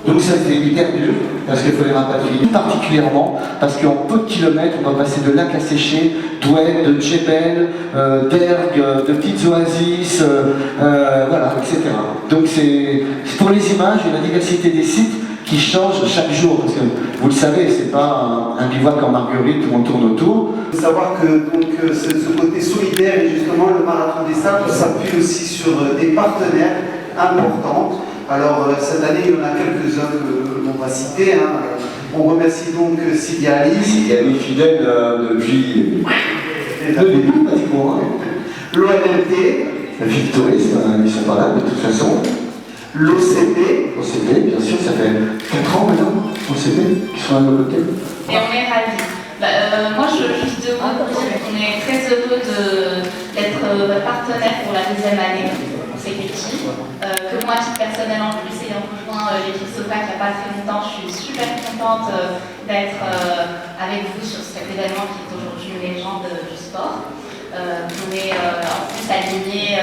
Donc ça c'est hyper dur parce qu'il faut les rapatrier, particulièrement parce qu'en peu de kilomètres on va passer de lacs asséchés, d'oued, de djebel, d'ergues, de petites oasis, voilà, etc. Donc c'est pour les images et la diversité des sites qui changent chaque jour, parce que vous le savez, c'est pas un bivouac en marguerite où on tourne autour. Il faut savoir que donc, ce côté solidaire et justement le Marathon des Sables s'appuie aussi sur des partenaires importants. Alors cette année, il y en a quelques-uns que l'on va citer. Hein. On remercie donc Sidi Ali. Sidi Ali, fidèle depuis le début, pratiquement. L'ONLT. La Ville Touriste, ils sont pas là de toute façon. L'OCP. L'OCP, bien sûr, ça fait 4 ans maintenant, l'OCP, qui sont à nos côtés. Et on est ravis. Moi, je juste deux mots pour dire qu'on est très heureux d'être votre partenaire pour la deuxième année. C'est petit. Que moi, à titre personnel en plus, ayant rejoint l'équipe SOPA il n'y a pas très longtemps, je suis super contente d'être avec vous sur cet événement qui est aujourd'hui une légende du sport. On est en plus alignés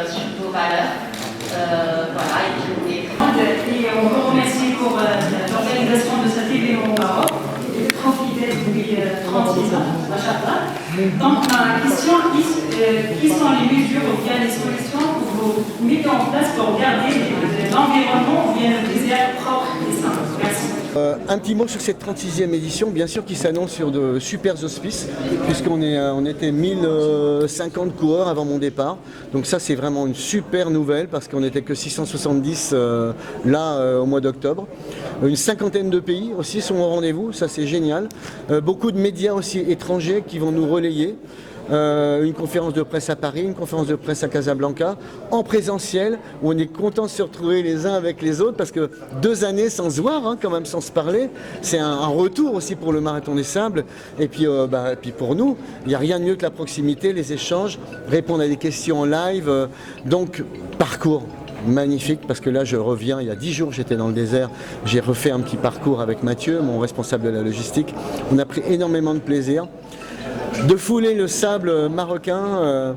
sur vos valeurs. Voilà, et puis on est et on vous remercie pour l'organisation de cet événement au Maroc. Il est trop fidèle depuis 36 ans, machallah. Donc ma question, qui sont les mesures ou bien les solutions que vous mettez en place pour garder l'environnement ou bien le désert propre et sain? Merci. Un petit mot sur cette 36e édition, bien sûr, qui s'annonce sur de super auspices, puisqu'on était 1050 coureurs avant mon départ. Donc ça, c'est vraiment une super nouvelle, parce qu'on n'était que 670 au mois d'octobre. Une cinquantaine de pays aussi sont au rendez-vous, ça c'est génial. Beaucoup de médias aussi étrangers qui vont nous relayer. Une conférence de presse à Paris, une conférence de presse à Casablanca, en présentiel, où on est content de se retrouver les uns avec les autres, parce que 2 années sans se voir, hein, quand même sans se parler, c'est un retour aussi pour le Marathon des Sables, et puis, puis pour nous, il n'y a rien de mieux que la proximité, les échanges, répondre à des questions en live, donc parcours magnifique, parce que là je reviens, il y a 10 jours j'étais dans le désert, j'ai refait un petit parcours avec Mathieu, mon responsable de la logistique, on a pris énormément de plaisir. De fouler le sable marocain,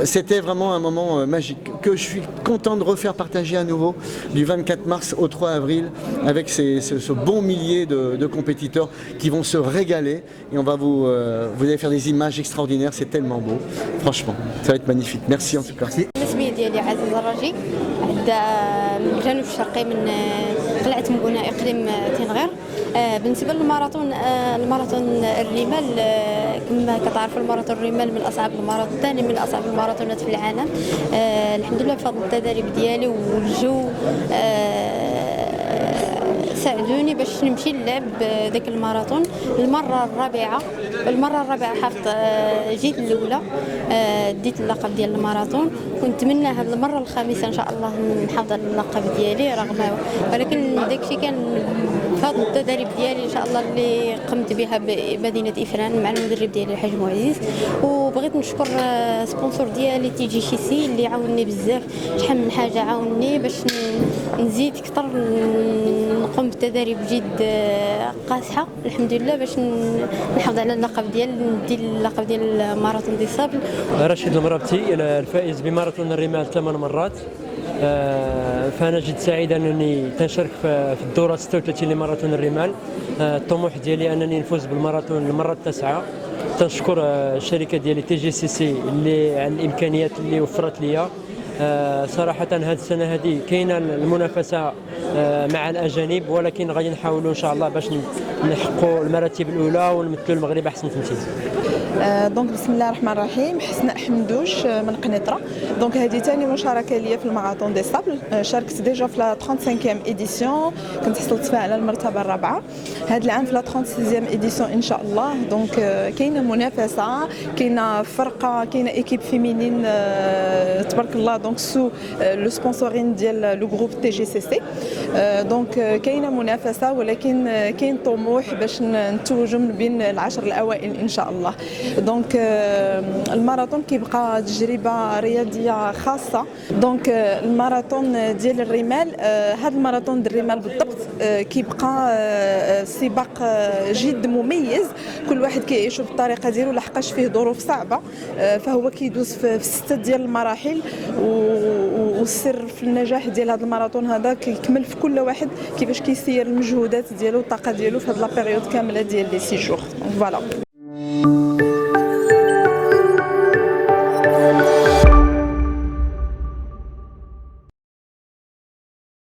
c'était vraiment un moment magique que je suis content de refaire partager à nouveau du 24 mars au 3 avril avec ce bon millier de compétiteurs qui vont se régaler et vous allez faire des images extraordinaires, c'est tellement beau, franchement, ça va être magnifique. Merci en tout cas. ديالي عزيز الراجي عدا من الجنوب الشرقي من قلعة مبونة إقليم تنغير. بالنسبة للماراثون الرمال كما كتعرفوا الماراثون الرمال من أصعب الماراثون الثاني من أصعب الماراثونات في العالم. الحمد لله بفضل التدريب ديالي والجو ساعدوني باش نمشي نلعب ذاك الماراثون المره الرابعه حافظ جيت الاولى ديت اللقب ديال الماراثون ونتمنى هذه المره الخامسه ان شاء الله نحافظ على اللقب ديالي ولكن داكشي كان بفضل التدريب ديالي ان شاء الله اللي قمت بها بمدينه افران مع المدرب ديالي الحاج معزز. وبغيت نشكر سبونسور ديالي TGCC اللي عاونني بزاف، شحال من حاجه عاونني باش نزيد اكثر نقوم بتدريب جد قاصحه الحمد لله باش نحافظ على اللقب ندي اللقب ديال ماراثون دي صابل. رشيد المرابطي الفائز بماراثون الرمال 8 مرات. فانا جد سعيد انني تنشارك في الدوره 36 لماراثون الرمال. الطموح ديالي انني نفوز بالماراثون المره التاسعه. تنشكر الشركه ديالي TGCC اللي على الامكانيات اللي وفرت ليا. صراحة هذه السنة هذه كاينة المنافسة مع الأجانب، ولكن غادي نحاولوا إن شاء الله باش نحققوا المراتب الأولى ونمثلوا المغرب أحسن تمثيل. دونك بسم الله الرحمن الرحيم. حسناء حمدوش من قنيطرة. دونك هذه ثاني مشاركة ليا في الماراثون دي صابل. شاركت ديجا في لا 35e إديسيون، كنت حصلت فيها على المرتبة الرابعة. هذا العام في لا 36e إديسيون إن شاء الله. دونك كاينة منافسة، كاينة فرقة، كاينة إيكيب فيمينين تبارك الله دونك سو لو سبونسورين ديال لو جروب TGCC. دونك كاينة منافسة ولكن كاين طموح باش نتوجوا من بين العشر الأوائل إن شاء الله. دونك الماراثون كيبقى تجربه رياضيه خاصه. دونك الماراثون ديال الرمال، هذا الماراثون ديال الرمال بالضبط كيبقى سباق جد مميز، كل واحد كيعيشه بالطريقه ديالو لحقاش فيه ظروف صعبه، فهو كيدوز في 6 ديال المراحل والسر في النجاح ديال هذا الماراثون هذا كيكمل في كل واحد كيفاش كيسير المجهودات ديالو والطاقه ديالو في هذه لا بيريود كامله ديال لي 6 جور. فوالا.